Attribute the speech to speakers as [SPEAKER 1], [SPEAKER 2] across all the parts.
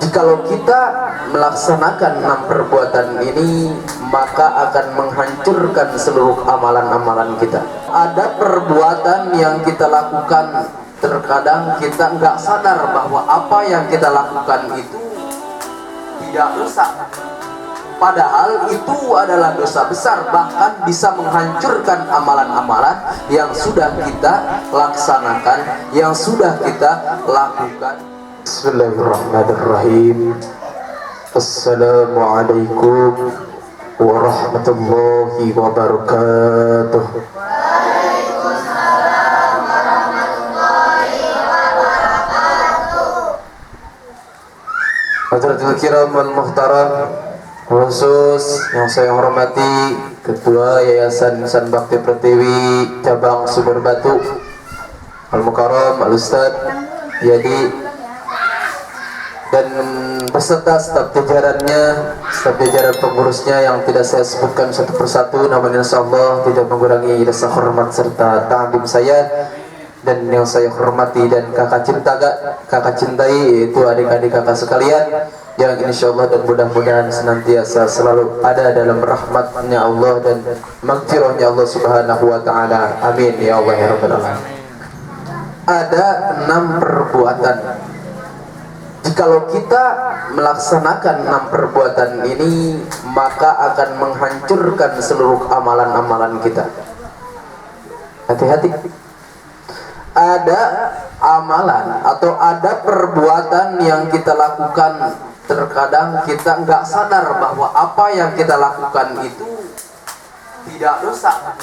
[SPEAKER 1] Jikalau kita melaksanakan 6 perbuatan ini, maka akan menghancurkan seluruh amalan-amalan kita. Ada perbuatan yang kita lakukan, terkadang kita nggak sadar bahwa apa yang kita lakukan itu tidak dosa. Padahal itu adalah dosa besar, bahkan bisa menghancurkan amalan-amalan yang sudah kita laksanakan, yang sudah kita lakukan. Bismillahirrahmanirrahim. Assalamualaikum warahmatullahi wabarakatuh.
[SPEAKER 2] Waalaikumsalam warahmatullahi wabarakatuh.
[SPEAKER 1] Hadratul kiram wal muhtaram, khusus yang saya hormati Ketua Yayasan Insan Bakti Pertiwi Cabang Sumber Batu Al Mukarram Al Ustad Yadi, dan beserta staf jajarannya, staf jajaran pengurusnya yang tidak saya sebutkan satu persatu, namun insyaallah tidak mengurangi rasa hormat serta ta'zim saya. Dan yang saya hormati dan kakak cintai, yaitu adik-adik kakak sekalian yang insyaallah dan mudah-mudahan senantiasa selalu ada dalam rahmatnya Allah dan maghfirahnya Allah subhanahu wa ta'ala. Amin ya Allah ya rabbal alamin. Ada 6 perbuatan. Jikalau kita melaksanakan 6 perbuatan ini, maka akan menghancurkan seluruh amalan-amalan kita. Hati-hati. Ada amalan atau ada perbuatan yang kita lakukan, terkadang kita nggak sadar bahwa apa yang kita lakukan itu tidak dosa.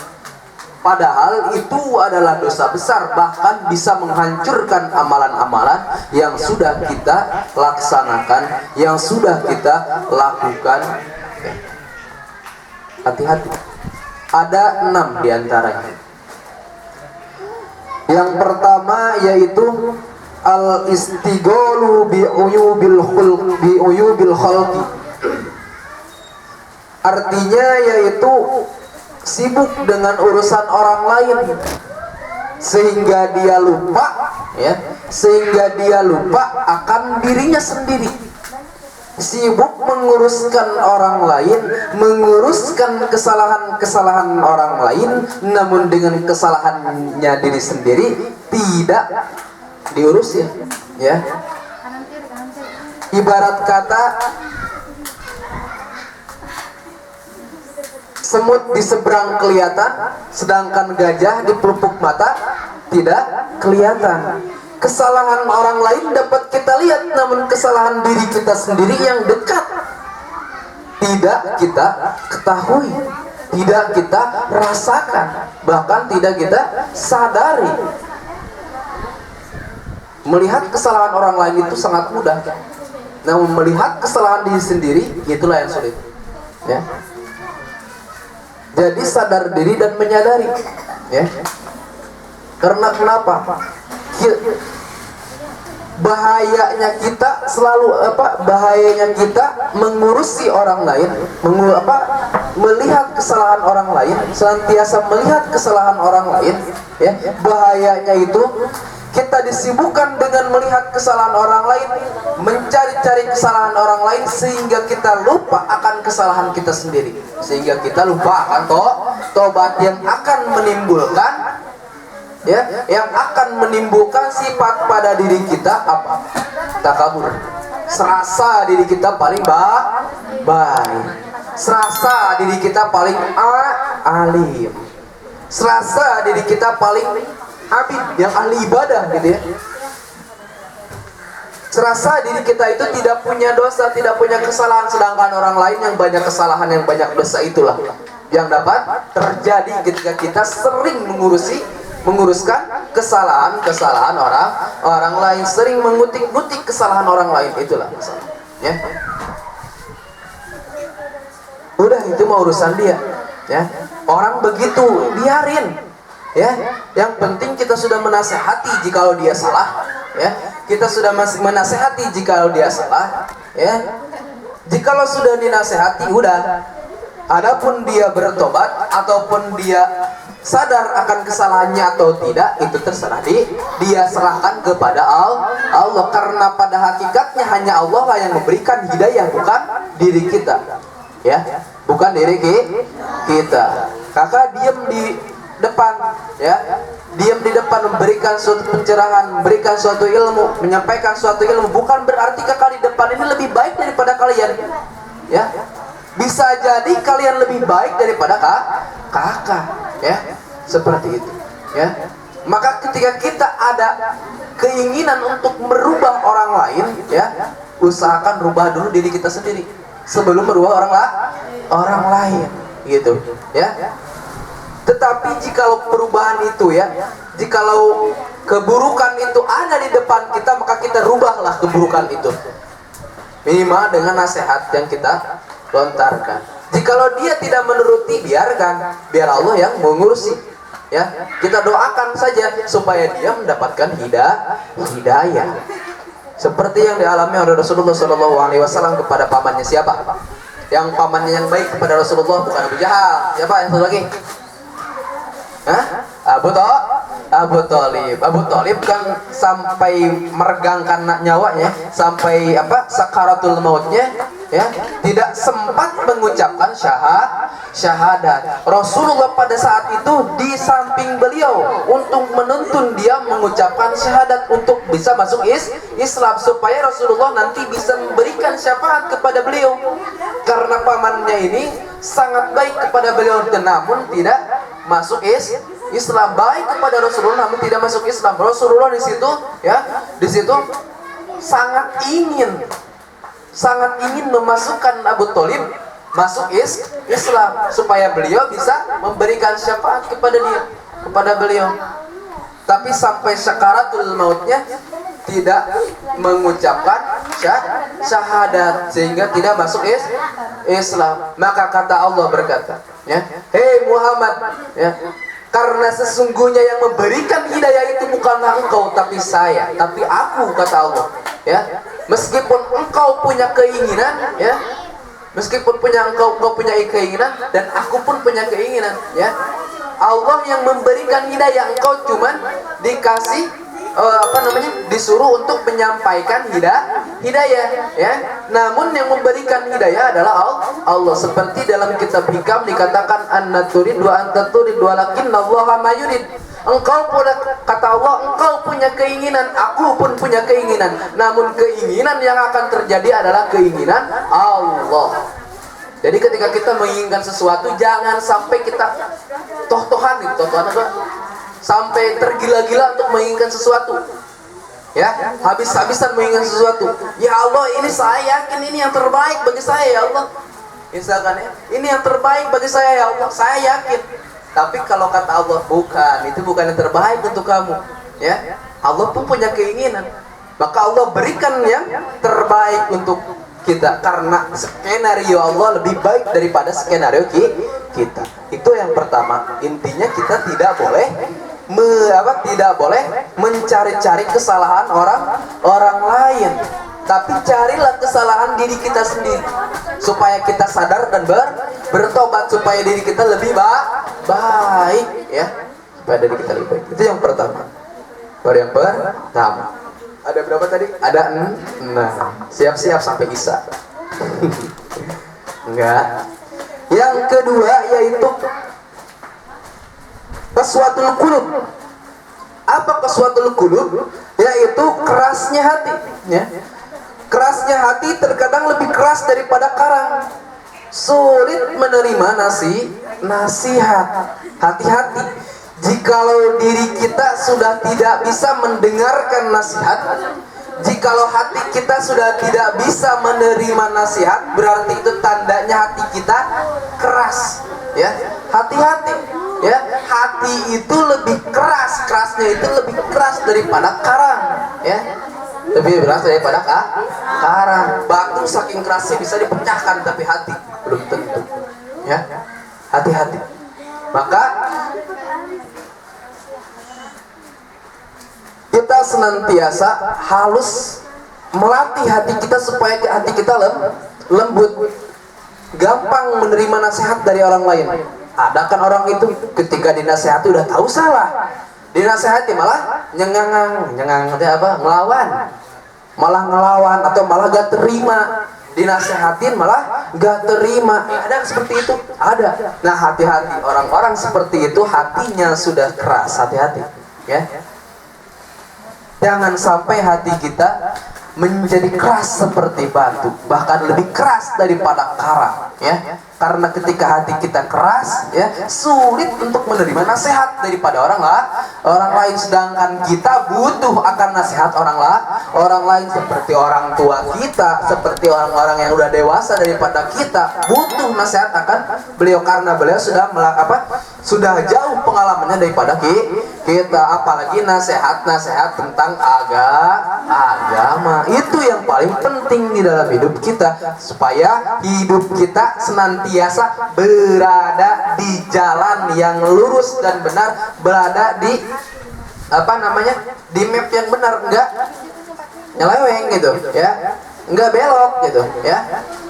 [SPEAKER 1] Padahal itu adalah dosa besar, bahkan bisa menghancurkan amalan-amalan yang sudah kita laksanakan, yang sudah kita lakukan. Hati-hati. Ada 6 diantaranya. Yang pertama yaitu al-istighalu bi'uyubil khalqi. Artinya yaitu sibuk dengan urusan orang lain sehingga dia lupa, ya, sehingga dia lupa akan dirinya sendiri. Sibuk menguruskan orang lain, menguruskan kesalahan-kesalahan orang lain, namun dengan kesalahannya diri sendiri tidak diurusin, ya. Ibarat kata semut di seberang kelihatan, sedangkan gajah di pelupuk mata tidak kelihatan. Kesalahan orang lain dapat kita lihat, namun kesalahan diri kita sendiri yang dekat tidak kita ketahui, tidak kita rasakan, bahkan tidak kita sadari. Melihat kesalahan orang lain itu sangat mudah, namun melihat kesalahan diri sendiri itulah yang sulit, ya. Jadi sadar diri dan menyadari, ya. Karena kenapa? Bahayanya kita selalu bahayanya kita mengurusi orang lain, melihat kesalahan orang lain, senantiasa melihat kesalahan orang lain, ya. Bahayanya itu kita disibukkan dengan melihat kesalahan orang lain, mencari-cari kesalahan orang lain, sehingga kita lupa akan kesalahan kita sendiri, sehingga kita lupa akan tobat yang akan menimbulkan, ya, yang akan menimbulkan sifat pada diri kita apa? Takabur. Serasa diri kita paling baik, serasa diri kita paling alim, serasa diri kita paling abid, yang ahli ibadah, gitu ya. Serasa diri kita itu tidak punya dosa, tidak punya kesalahan, sedangkan orang lain yang banyak kesalahan, yang banyak dosa, itulah yang dapat terjadi ketika kita sering menguruskan kesalahan-kesalahan orang lain, sering mengutik-ngutik kesalahan orang lain, itulah masalah, ya. Udah, itu mau urusan dia, ya. Orang begitu, biarin, ya. Yang penting kita sudah menasehati jikalau dia salah, ya. Kita sudah menasehati jikalau dia salah, ya. Jikalau sudah dinasehati, udah. Adapun dia bertobat ataupun dia sadar akan kesalahannya atau tidak itu terserah dia, serahkan kepada Allah, karena pada hakikatnya hanya Allah lah yang memberikan hidayah, bukan diri kita, ya, bukan diri kita. Kakak diam di depan, ya, diam di depan memberikan suatu pencerahan, memberikan suatu ilmu, menyampaikan suatu ilmu, bukan berarti kakak di depan ini lebih baik daripada kalian, ya. Bisa jadi kalian lebih baik daripada kakak, ya, seperti itu, ya. Maka ketika kita ada keinginan untuk merubah orang lain, ya, usahakan rubah dulu diri kita sendiri sebelum merubah orang lain, gitu, ya. Tetapi jikalau perubahan itu, ya, jikalau keburukan itu ada di depan kita, maka kita rubahlah keburukan itu, minimal dengan nasihat yang kita lontarkan. Jikalau dia tidak menuruti, biarkan, biar Allah yang mengurusi, ya. Kita doakan saja supaya dia mendapatkan hidayah, seperti yang dialami oleh Rasulullah SAW kepada pamannya. Siapa? Yang pamannya yang baik kepada Rasulullah bukan Abu Jahal. Siapa yang satu lagi? Hah? Abu Thalib kan sampai meregangkan nyawanya, sampai sakaratul mautnya, ya, tidak sempat mengucapkan syahadat. Rasulullah pada saat itu di samping beliau untuk menuntun dia mengucapkan syahadat untuk bisa masuk Islam, supaya Rasulullah nanti bisa memberikan syafaat kepada beliau, karena pamannya ini sangat baik kepada beliau namun tidak masuk Islam, baik kepada Rasulullah namun tidak masuk Islam. Rasulullah di situ, ya, di situ sangat ingin memasukkan Abu Thalib masuk Islam supaya beliau bisa memberikan syafaat kepada beliau. Tapi sampai sakaratul mautnya tidak mengucapkan syahadat sehingga tidak masuk Islam. Maka kata Allah berkata, ya, hei Muhammad, ya, karena sesungguhnya yang memberikan hidayah itu bukanlah engkau tapi saya, tapi aku, kata Allah, ya. Meskipun engkau punya keinginan, ya, meskipun engkau punya keinginan dan aku pun punya keinginan, ya. Allah yang memberikan hidayah, engkau cuman dikasih disuruh untuk menyampaikan hidayah, ya. Namun yang memberikan hidayah adalah Allah. Seperti dalam kitab Hikam dikatakan, an-naturid wa anta-turid walakinnallaha ma yurid. Engkau pun, kata Allah, engkau punya keinginan, aku pun punya keinginan, namun keinginan yang akan terjadi adalah keinginan Allah. Jadi ketika kita menginginkan sesuatu, jangan sampai kita toh-tohan apa? Sampai tergila-gila untuk menginginkan sesuatu, ya, habis-habisan menginginkan sesuatu. Ya Allah, ini saya yakin ini yang terbaik bagi saya, ya Allah. Misalkan, ya, ini yang terbaik bagi saya, ya Allah, saya yakin. Tapi kalau kata Allah, bukan, itu bukan yang terbaik untuk kamu, ya. Allah pun punya keinginan, maka Allah berikan yang terbaik untuk kita, karena skenario Allah lebih baik daripada skenario kita. Itu yang pertama. Intinya kita tidak boleh mencari-cari kesalahan orang lain, tapi carilah kesalahan diri kita sendiri supaya kita sadar dan bertobat, supaya diri kita lebih baik, ya, supaya diri kita lebih baik. Itu yang pertama. Baru yang pertama. Ada berapa tadi? Ada 6. Siap-siap sampai Isya. Enggak. Yang kedua yaitu qaswatul qulub. Apa qaswatul qulub? Yaitu kerasnya hati, ya. Kerasnya hati terkadang lebih keras daripada karang. Sulit menerima nasihat. Hati-hati. Jikalau diri kita sudah tidak bisa mendengarkan nasihat, jikalau hati kita sudah tidak bisa menerima nasihat, berarti itu tandanya hati kita keras, ya. Hati-hati, ya. Hati itu lebih keras, kerasnya itu lebih keras daripada karang, ya. Lebih keras daripada karang. Batu saking kerasnya bisa dipecahkan, tapi hati belum tentu, ya. Hati-hati. Maka kita senantiasa halus melatih hati kita supaya hati kita lembut, gampang menerima nasihat dari orang lain, Ada kan orang itu ketika dinasehati udah tahu salah, dinasehati malah nyengang itu apa? Ngelawan atau malah gak terima. Dinasehatin malah gak terima. Ada seperti itu? Ada. Nah, hati-hati orang-orang seperti itu, hatinya sudah keras. Hati-hati ya. Jangan sampai hati kita menjadi keras seperti batu, bahkan lebih keras daripada karang ya. Karena ketika hati kita keras ya, sulit untuk menerima nasihat daripada orang lain, sedangkan kita butuh akan nasihat orang lain seperti orang tua kita, seperti orang-orang yang udah dewasa daripada kita, butuh nasihat akan beliau karena beliau sudah jauh pengalamannya daripada kita, apalagi nasihat tentang agama. Itu yang paling penting di dalam hidup kita, supaya hidup kita senantiasa berada di jalan yang lurus dan benar, berada di di map yang benar, enggak nyeleweng gitu ya, enggak belok gitu ya.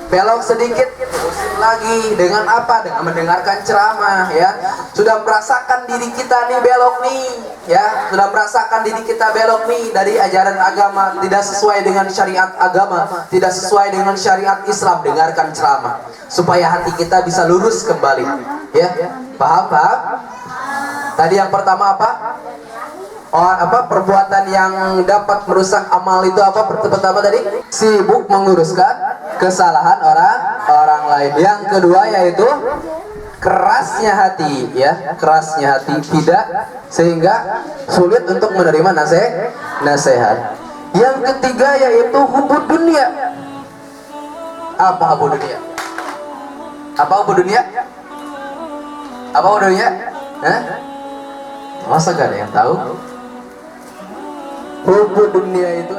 [SPEAKER 1] Belok sedikit terusin lagi dengan apa? Dengan mendengarkan ceramah ya. Sudah merasakan diri kita nih belok nih ya, sudah merasakan diri kita belok nih dari ajaran agama, tidak sesuai dengan syariat agama, tidak sesuai dengan syariat Islam. Dengarkan ceramah supaya hati kita bisa lurus kembali ya. Paham? Tadi yang pertama apa? Perbuatan yang dapat merusak amal itu apa? Pertama tadi sibuk menguruskan kesalahan orang lain. Yang kedua yaitu kerasnya hati ya, kerasnya hati, tidak sehingga sulit untuk menerima nasihat. Yang ketiga yaitu hubud dunia. Apa hubud dunia? Apa hubud dunia? Apa hubud dunia? Masa gak ada yang tahu? Hubud dunia itu